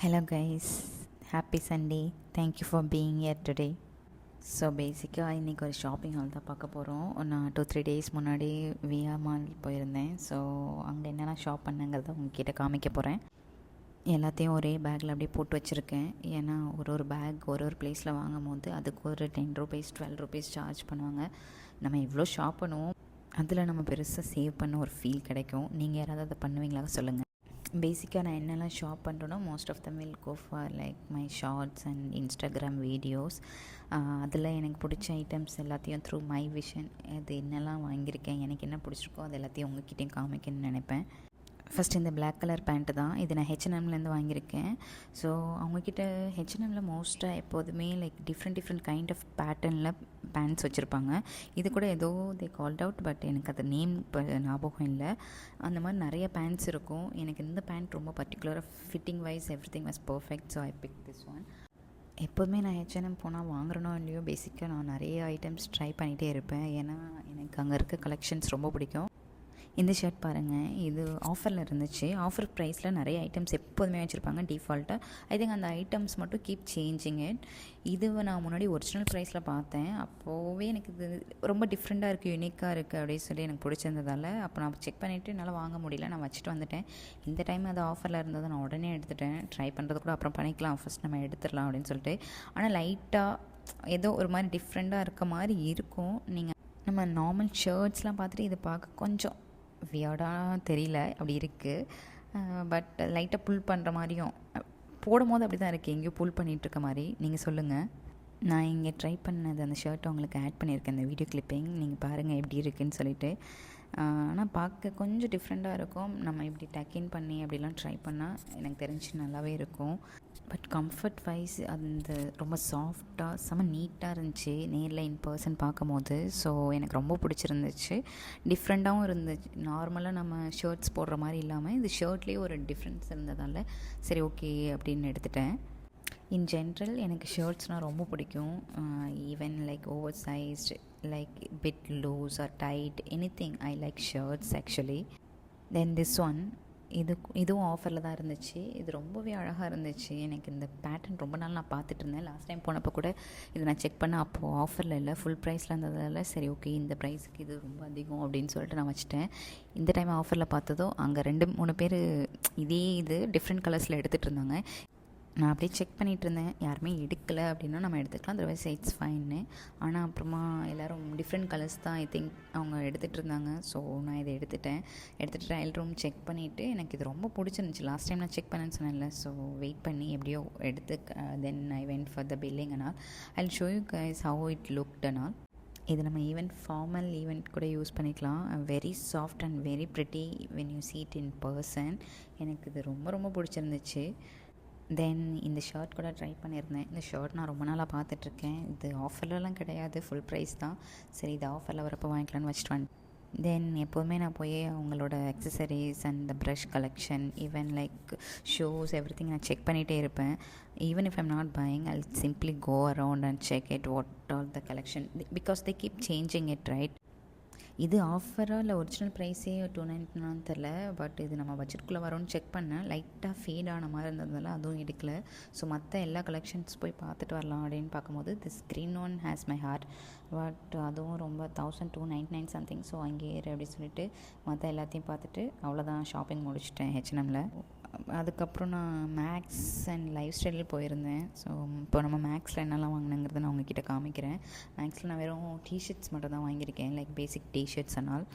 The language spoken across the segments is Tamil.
Hello guys, happy Sunday. Thank you for being here today. So பேசிக்காக இன்றைக்கி ஒரு ஷாப்பிங் ஹால் தான் பார்க்க போகிறோம். நான் 2-3 டேஸ் முன்னாடி விஆ மால் போயிருந்தேன். ஸோ அங்கே என்னென்ன ஷாப் பண்ணுங்கிறத உங்ககிட்ட காமிக்க போகிறேன். எல்லாத்தையும் ஒரே பேக்கில் அப்படியே போட்டு வச்சுருக்கேன். ஏன்னா ஒரு பேக் ஒரு பிளேஸில் வாங்கும் போது அதுக்கு ஒரு 10 rupees 12 rupees சார்ஜ் பண்ணுவாங்க. நம்ம இவ்வளோ ஷாப் பண்ணுவோம், அதில் நம்ம பெருசாக சேவ் பண்ண ஒரு ஃபீல் கிடைக்கும். நீங்கள் யாராவது அதை பண்ணுவீங்களா சொல்லுங்கள். பேசிக்காக நான் என்னெல்லாம் ஷாப் பண்ணுறேன்னா most of the will go for like my shorts and Instagram videos. அதில் எனக்கு பிடிச்ச ஐட்டம்ஸ் எல்லாத்தையும் த்ரூ மை விஷன் அது என்னெல்லாம் வாங்கியிருக்கேன், எனக்கு என்ன பிடிச்சிருக்கோ அது எல்லாத்தையும் உங்ககிட்டையும் காமிக்கணும்னு நினைப்பேன். ஃபஸ்ட் இந்த பிளாக் கலர் பேண்ட்டு தான், இது நான் ஹெச்என்எம்லேருந்து வாங்கியிருக்கேன். ஸோ அவங்கக்கிட்ட ஹெச்என்எம்மில் மோஸ்ட்டாக எப்போதுமே லைக் டிஃப்ரெண்ட் கைண்ட் ஆஃப் பேட்டர்னில் பேண்ட்ஸ் வச்சுருப்பாங்க. இது கூட ஏதோ தே கால்ட் அவுட், பட் எனக்கு அது நேம் இப்போ ஞாபகம் இல்லை. அந்த மாதிரி நிறைய பேண்ட்ஸ் இருக்கும். எனக்கு இந்த பேண்ட் ரொம்ப பர்டிகுலராக fitting wise every was perfect. So I pick this one. எப்போதுமே நான் ஹெச்என்எம் போனால் வாங்குறனோ இல்லையோ பேசிக்காக நான் நிறைய ஐட்டம்ஸ் ட்ரை பண்ணிகிட்டே இருப்பேன். ஏன்னா எனக்கு அங்கே இருக்க கலெக்ஷன்ஸ் ரொம்ப பிடிக்கும். இந்த ஷர்ட் பாருங்கள், இது ஆஃபரில் இருந்துச்சு. ஆஃபர் ப்ரைஸில் நிறைய ஐட்டம்ஸ் எப்போதுமே வச்சுருப்பாங்க டிஃபால்ட்டாக. ஐ திங்க் அந்த ஐட்டம்ஸ் மட்டும் கீப் சேஞ்சிங் இட். இது நான் முன்னாடி ஒரிஜினல் ப்ரைஸில் பார்த்தேன். அப்போவே எனக்கு இது ரொம்ப டிஃப்ரெண்ட்டாக இருக்குது, யூனிக்காக இருக்குது அப்படின்னு சொல்லி எனக்கு பிடிச்சிருந்ததால் அப்போ நான் செக் பண்ணிவிட்டு என்னால் வாங்க முடியல, நான் வச்சுட்டு வந்துட்டேன். இந்த டைம் அது ஆஃபரில் இருந்தது, நான் உடனே எடுத்துட்டேன். ட்ரை பண்ணுறது கூட அப்புறம் பண்ணிக்கலாம், ஃபஸ்ட் நம்ம எடுத்துடலாம் அப்படின்னு சொல்லிட்டு. ஆனால் லைட்டாக ஏதோ ஒரு மாதிரி டிஃப்ரெண்ட்டாக இருக்க மாதிரி இருக்கும். நீங்கள் நம்ம நார்மல் ஷர்ட்ஸ்லாம் பார்த்துட்டு இது பார்க்க கொஞ்சம் வியர்டாக தெரியல, அப்படி இருக்குது. பட் லைட்டாக புல் பண்ணுற மாதிரியும் போடும் போது அப்படி தான் இருக்குது, எங்கேயோ புல் பண்ணிகிட்ருக்க மாதிரி. நீங்கள் சொல்லுங்கள். நான் இங்கே ட்ரை பண்ணது அந்த ஷர்ட்டை உங்களுக்கு ஆட் பண்ணியிருக்கேன் இந்த வீடியோ கிளிப்பிங், நீங்கள் பாருங்கள் எப்படி இருக்குதுன்னு சொல்லிட்டு. ஆனால் பார்க்க கொஞ்சம் டிஃப்ரெண்ட்டாக இருக்கும். நம்ம இப்படி டக்கின் பண்ணி அப்படிலாம் ட்ரை பண்ணால் எனக்கு தெரிஞ்சு நல்லாவே இருக்கும். பட் கம்ஃபர்ட் வைஸ் அந்த ரொம்ப சாஃப்டாக செம்ம நீட்டாக இருந்துச்சு நேரில் இன் பர்சன் பார்க்கும்போது. ஸோ எனக்கு ரொம்ப பிடிச்சிருந்துச்சு. டிஃப்ரெண்ட்டாகவும் இருந்துச்சு. நார்மலாக நம்ம ஷர்ட்ஸ் போடுற மாதிரி இல்லாமல் இது ஷர்ட்லேயே ஒரு டிஃப்ரென்ஸ் இருந்ததால் சரி ஓகே அப்படின்னு எடுத்துட்டேன். இன் ஜென்ரல் எனக்கு ஷர்ட்ஸ்னால் ரொம்ப பிடிக்கும். Even like over sized, like bit loose or tight, anything I like shirts actually. Then this one, இதுவும் ஆஃபரில் தான் இருந்துச்சு. இது ரொம்பவே அழகாக இருந்துச்சு. எனக்கு இந்த பேட்டர்ன் ரொம்ப நாள் நான் பார்த்துட்டு இருந்தேன். லாஸ்ட் டைம் போனப்போ கூட இது நான் செக் பண்ணேன், அப்போது ஆஃபரில் இல்லை, ஃபுல் ப்ரைஸில் இருந்ததால் சரி ஓகே இந்த ப்ரைஸுக்கு இது ரொம்ப அதிகம் அப்படின்னு சொல்லிட்டு நான் வச்சுட்டேன். இந்த டைம் ஆஃபரில் பார்த்ததோ அங்கே 2-3 பேர் இதே இது டிஃப்ரெண்ட் கலர்ஸில் எடுத்துகிட்டு இருந்தாங்க. நான் அப்படியே செக் பண்ணிகிட்டு இருந்தேன், யாருமே எடுக்கலை அப்படின்னா நம்ம எடுத்துக்கலாம், அதர்வைஸ் இட்ஸ் ஃபைன்னு. ஆனால் அப்புறமா எல்லோரும் டிஃப்ரெண்ட் கலர்ஸ் தான் ஐ திங்க் அவங்க எடுத்துகிட்டு இருந்தாங்க. ஸோ நான் இதை எடுத்துகிட்டு ட்ரையல் ரூம் செக் பண்ணிவிட்டு எனக்கு இது ரொம்ப பிடிச்சிருந்துச்சி. லாஸ்ட் டைம் நான் செக் பண்ணேன்னு சொன்னேன்ல, ஸோ வெயிட் பண்ணி எப்படியோ எடுத்து then I went for the billing and all. I will show you guys how it looked and all. இது நம்ம ஃபார்மல் ஈவெண்ட் கூட யூஸ் பண்ணிக்கலாம். Very soft and very pretty when you see it in person. எனக்கு இது ரொம்ப பிடிச்சிருந்துச்சு. தென் இந்த ஷர்ட் கூட ட்ரை பண்ணியிருந்தேன். இந்த ஷர்ட் நான் ரொம்ப நாளாக பார்த்துட்ருக்கேன். இது ஆஃபர்லலாம் கிடையாது, ஃபுல் ப்ரைஸ் தான். சரி இது ஆஃபரில் வரப்போ வாங்கிக்கலான்னு வச்சுட்டு வந்து. தென் எப்போதுமே நான் போய் அவங்களோட accessories and the brush collection, even like shoes, everything நான் செக் பண்ணிகிட்டே இருப்பேன். Even if I'm not buying, I simply go around and check it what all the collection, because they keep changing it right. இது ஆஃபராக இல்லை ஒரிஜினல் ப்ரைஸே 299 தெரில. பட் இது நம்ம பட்ஜெட்குள்ளே வரோன்னு செக் பண்ணேன். லைட்டாக ஃபேட் ஆன மாதிரி இருந்ததால் அதுவும் எடுக்கல. ஸோ மற்ற எல்லா கலெக்ஷன்ஸ் போய் பார்த்துட்டு வரலாம் அப்படின்னு பார்க்கும்போது this green one has my heart. But அதுவும் ரொம்ப 1299 சம்திங். ஸோ அங்கேயே அப்படின்னு சொல்லிட்டு மற்ற எல்லாத்தையும் பார்த்துட்டு அவ்வளோதான், ஷாப்பிங் முடிச்சிட்டேன் ஹெச்என்எம்மில். அதுக்கப்புறம் நான் மேக்ஸ் அண்ட் லைஃப் ஸ்டைலில் போயிருந்தேன். ஸோ இப்போ நம்ம மேக்ஸில் என்னெல்லாம் வாங்கினேங்கிறத நான் உங்ககிட்ட காமிக்கிறேன். மேக்ஸில் நான் வெறும் டிஷர்ட்ஸ் மட்டும் தான் வாங்கியிருக்கேன், லைக் பேசிக் டிஷர்ட்ஸ் அண்ட்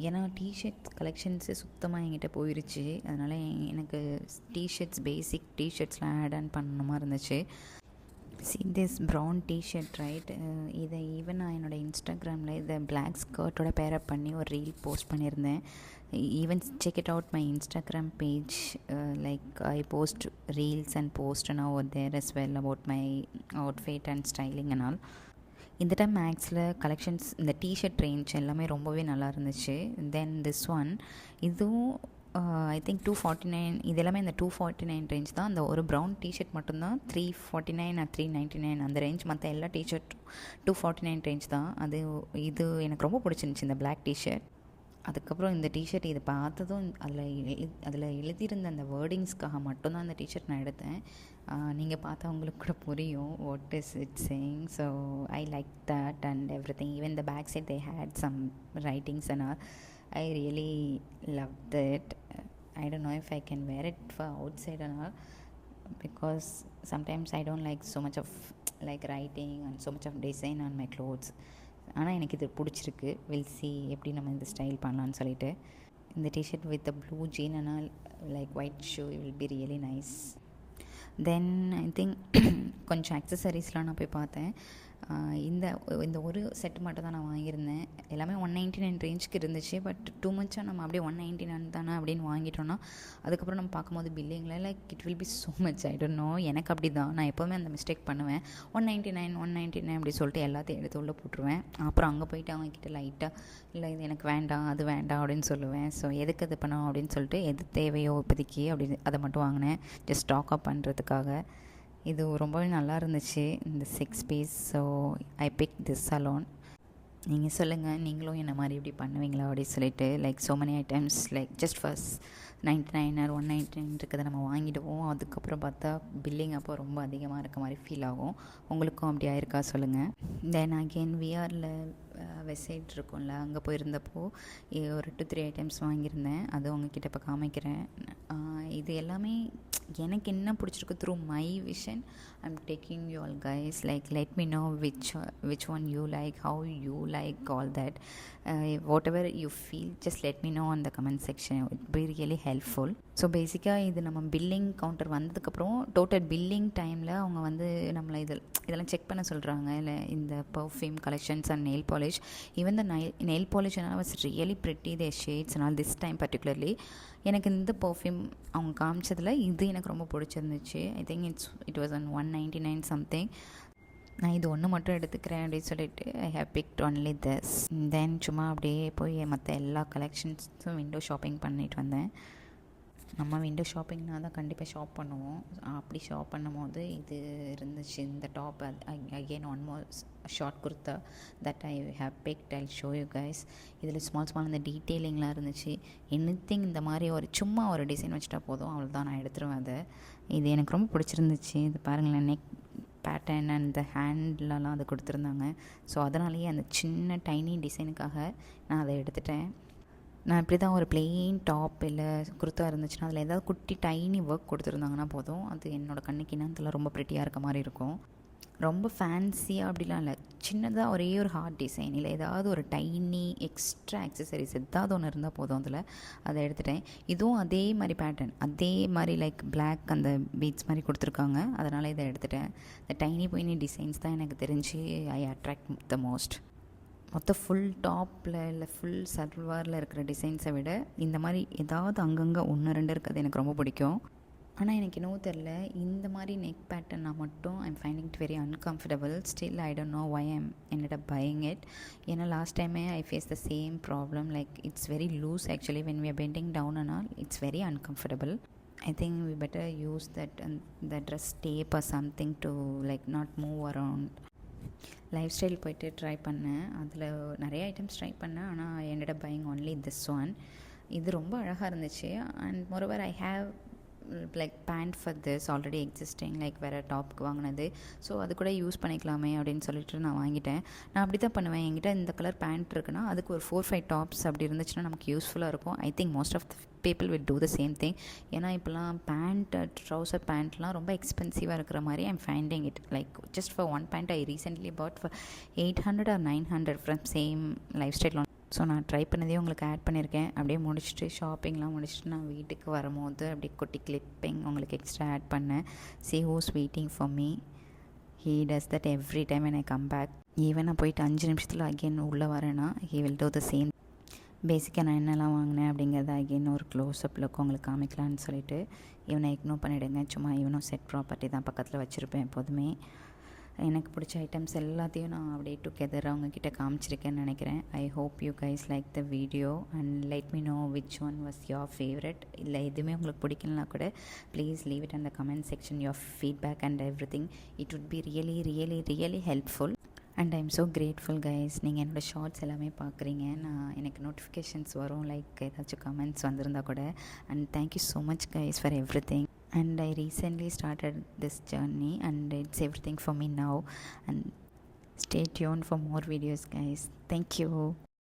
ஏன்னா டிஷர்ட்ஸ் கலெக்ஷன்ஸு சுத்தமாக என்கிட்ட போயிருச்சு. அதனால் எனக்கு டிஷர்ட்ஸ் பேசிக் டிஷர்ட்ஸ்லாம் ஆட் ஆன் பண்ண மாதிரி இருந்துச்சு. See this brown t-shirt right, இதை ஈவன் நான் என்னோடய இன்ஸ்டாகிராமில் இதை பிளாக் ஸ்கர்ட்டோட பேரப் பண்ணி ஒரு ரீல் போஸ்ட் பண்ணியிருந்தேன். Even check it out my Instagram page, like I post reels and post and over there as well about my outfit and styling and all. இந்த டைம் மேக்ஸில் கலெக்ஷன்ஸ் இந்த டிஷர்ட் ரேஞ்ச் எல்லாமே ரொம்பவே நல்லா இருந்துச்சு. தென் திஸ் ஒன், இதுவும் ஐ திங்க் 249, இது எல்லாமே இந்த 249 ரேஞ்ச் தான். அந்த ஒரு ப்ரௌன் டிஷர்ட் மட்டும்தான் 349 ஆர் 399 அந்த ரேஞ்ச். மற்ற எல்லா டிஷர்ட் 249 ரேஞ்ச் தான். இது எனக்கு ரொம்ப பிடிச்சிருந்துச்சி இந்த பிளாக் டிஷர்ட். அதுக்கப்புறம் இந்த டிஷர்ட் இது பார்த்ததும் அதில் எழுதியிருந்த அந்த வேர்டிங்ஸ்க்காக மட்டும்தான் அந்த டிஷர்ட் நான் எடுத்தேன். நீங்கள் பார்த்தா உங்களுக்கு கூட புரியும் what is it saying. So I like that and every thing. Even the back side they had some writings and all. I really love that. I don't know if I can wear it for outside and all, because sometimes I don't like so much of like writing and so much of design on my clothes. ஆனால் எனக்கு இது பிடிச்சிருக்கு. வில் சி எப்படி நம்ம இந்த ஸ்டைல் பண்ணலான்னு சொல்லிட்டு. இந்த t-shirt with blue jean and all like white shoe will be really nice. Then I think கொஞ்சம் அக்சசரிஸ்லாம் நான் போய் பார்த்தேன். இந்த இந்த ஒரு செட் மட்டும் தான் நான் வாங்கியிருந்தேன். எல்லாமே 199 ரேஞ்சுக்கு இருந்துச்சு. பட் டூ மச்சாக நம்ம அப்படியே 199 தானே அப்படின்னு வாங்கிட்டோன்னா அதுக்கப்புறம் நம்ம பார்க்கும்போது பில்லிங்கில் like it will be so much. I don't know, எனக்கு அப்படி தான். நான் எப்போவுமே அந்த மிஸ்டேக் பண்ணுவேன். 199 அப்படி சொல்லிட்டு எல்லாத்தையும் எடுத்து உள்ளே போட்டுருவேன். அப்புறம் அங்கே போயிட்டு அவங்கக்கிட்ட லைட்டாக இல்லை இது எனக்கு வேண்டாம் அது வேண்டாம் அப்படின்னு சொல்லுவேன். ஸோ எதுக்கு அது பண்ணோம் அப்படின்னு சொல்லிட்டு எது தேவையோ இப்போதைக்கு அப்படின்னு அதை மட்டும் வாங்கினேன், ஜஸ்ட் ஸ்டாக் அப் பண்ணுறதுக்காக. இது ரொம்பவே நல்லா இருந்துச்சு இந்த 6 piece. So I pick this alone. நீங்கள் சொல்லுங்கள், நீங்களும் என்ன மாதிரி இப்படி பண்ணுவீங்களா அப்படின்னு சொல்லிட்டு. Like so many items like just first 99 or 199 இருக்கிறத நம்ம வாங்கிடுவோம். அதுக்கப்புறம் பார்த்தா பில்லிங் அப்போ ரொம்ப அதிகமாக இருக்க மாதிரி ஃபீல் ஆகும். உங்களுக்கும் அப்படி ஆயிருக்கா சொல்லுங்கள். தென் அகெயின் விஆரில் வெப்சைட் இருக்கும்ல, அங்கே போயிருந்தப்போ ஒரு 2-3 ஐட்டம்ஸ் வாங்கியிருந்தேன். அது உங்ககிட்ட இப்போ காமிக்கிறேன். இது எல்லாமே எனக்கு என்ன பிடிச்சிருக்கு through my vision I'm taking you all guys. Like let me know which one you like, how you like all that, whatever you feel, just let me know on the comment section. It would be really helpful. So பேசிக்காக இது நம்ம பில்லிங் கவுண்டர் வந்ததுக்கப்புறம் டோட்டல் பில்லிங் டைமில் அவங்க வந்து நம்மளை இதெல்லாம் செக் பண்ண சொல்கிறாங்க. இல்லை இந்த perfume collections and nail polish. Even the nail polish and all was really pretty, their shades and all this time particularly. எனக்கு இந்த பர்ஃப்யூம் அவங்க காமிச்சதில் இது எனக்கு ரொம்ப பிடிச்சிருந்துச்சு. I think it was on 199 something. நான் இது ஒன்று மட்டும் எடுத்துக்கிறேன் அப்படின்னு சொல்லிட்டு I have picked only this. Then சும்மா அப்படியே போய் மற்ற எல்லா கலெக்ஷன்ஸும் விண்டோ ஷாப்பிங் பண்ணிட்டு வந்தேன். நம்ம விண்டோ ஷாப்பிங்னா தான் கண்டிப்பாக ஷாப் பண்ணுவோம். அப்படி ஷாப் பண்ணும் போது இது இருந்துச்சு, இந்த top. Again one more short kurta that I have picked. I show you guys. இதில் ஸ்மால் இந்த டீட்டெயிலிங்லாம் இருந்துச்சு. எனிதிங் இந்த மாதிரி ஒரு சும்மா ஒரு டிசைன் வச்சுட்டா போதும், அவ்வளோதான், நான் எடுத்துருவேன் அதை. இது எனக்கு ரொம்ப பிடிச்சிருந்துச்சு. இது பாருங்களேன், நெக் பேட்டர்ன் அண்ட் இந்த ஹேண்ட்லலாம் அது கொடுத்துருந்தாங்க. ஸோ அதனாலேயே அந்த சின்ன டைனி டிசைனுக்காக நான் அதை எடுத்துட்டேன். நான் இப்படி தான் ஒரு பிளெயின் டாப் இல்லை குர்த்தா இருந்துச்சுன்னா அதில் ஏதாவது குட்டி டைனி ஒர்க் கொடுத்துருந்தாங்கன்னா போதும், அது என்னோடய கண்ணுக்கு இனத்தில் ரொம்ப ப்ரிட்டியாக இருக்க மாதிரி இருக்கும். ரொம்ப ஃபேன்சியாக அப்படிலாம் இல்லை, சின்னதாக ஒரே ஒரு ஹார்ட் டிசைன் இல்லை ஏதாவது ஒரு டைனி எக்ஸ்ட்ரா அக்சசரிஸ் ஏதாவது ஒன்று இருந்தால் போதும் அதில். அதை எடுத்துட்டேன். இதுவும் அதே மாதிரி பேட்டர்ன், அதே மாதிரி லைக் பிளாக் அந்த பீட்ஸ் மாதிரி கொடுத்துருக்காங்க. அதனால் இதை எடுத்துட்டேன். இந்த டைனி டிசைன்ஸ் தான் எனக்கு தெரிஞ்சு ஐ அட்ராக்ட் த மோஸ்ட். மொத்த ஃபுல் டாப்பில் இல்லை ஃபுல் சல்வாரில் இருக்கிற டிசைன்ஸை விட இந்த மாதிரி ஏதாவது அங்கங்கே 1-2 இருக்கிறது எனக்கு ரொம்ப பிடிக்கும். ஆனால் எனக்கு என்னவோ தெரில, இந்த மாதிரி நெக் பேட்டர்னா மட்டும் I'm finding it very uncomfortable. Still I don't know why I'm ended up buying it. ஏன்னா லாஸ்ட் டைமே I face the same problem. Like it's very loose actually when we are bending down and all, it's very uncomfortable. I think we better use that the dress tape or something to like not move around. Life style போய்ட்டு ட்ரை பண்ணேன். அதில் நிறைய ஐட்டம்ஸ் ட்ரை பண்ணேன். ஆனால் ஐ ended up buying only this one. இது ரொம்ப அழகாக இருந்துச்சு. And moreover I have like pant for this already existing, like வேறு டாப்புக்கு வாங்கினது. ஸோ அது கூட யூஸ் பண்ணிக்கலாமே அப்படின்னு சொல்லிட்டு நான் வாங்கிட்டேன். நான் அப்படி தான் பண்ணுவேன். என்கிட்ட இந்த கலர் பேண்ட் இருக்குன்னா அதுக்கு ஒரு 4-5 டாப்ஸ் அப்படி இருந்துச்சுன்னா நமக்கு யூஸ்ஃபுல்லாக இருக்கும். I think most of the people will do the same thing. ஏன்னா இப்போலாம் ட்ரௌசர் பேண்ட்லாம் ரொம்ப எக்ஸ்பென்சிவாக இருக்கிற மாதிரி I'm finding it. Like just for one pant I recently bought for 800 or 900 from same life style. So நான் ட்ரை பண்ணதே உங்களுக்கு ஆட் பண்ணியிருக்கேன். அப்படியே முடிச்சுட்டு ஷாப்பிங்லாம் முடிச்சுட்டு நான் வீட்டுக்கு வரும்போது அப்படியே குட்டி கிளிப்பிங் உங்களுக்கு எக்ஸ்ட்ரா ஆட் பண்ணேன். See who's waiting for me. He does that every time when I come back. Even நான் போயிட்டு 5 நிமிஷத்தில் அகெயின் உள்ளே வரேன்னா he will do the same. பேசிக்காக நான் என்னெல்லாம் வாங்கினேன் அப்படிங்கிறத அகெயின் ஒரு க்ளோஸ்அப் லுக் உங்களுக்கு காமிக்கலான்னு சொல்லிட்டு இவனை இக்னோர் பண்ணிவிடுங்க. சும்மா இவனும் செட் ப்ராப்பர்ட்டி தான் பக்கத்தில் வச்சுருப்பேன் எப்போதுமே. எனக்கு பிடிச்ச ஐட்டம்ஸ் எல்லாத்தையும் நான் அப்படியே டுகெதர் அவங்கக்கிட்ட காமிச்சிருக்கேன்னு நினைக்கிறேன். I hope you guys like the video and let me know which one was your favourite. இல்லை எதுவுமே உங்களுக்கு பிடிக்கலனா கூட please leave it and the comment section your feedback and every thing. It would be really really really helpful. And I'm so grateful guys, நீங்கள் என்னோடய ஷார்ட்ஸ் எல்லாமே பார்க்குறீங்க. எனக்கு நோட்டிஃபிகேஷன்ஸ் வரும், லைக் ஏதாச்சும் கமெண்ட்ஸ் வந்திருந்தா கூட. And thank you so much guys for every thing. And I recently started this journey and it's everything for me now. And stay tuned for more videos guys. Thank you.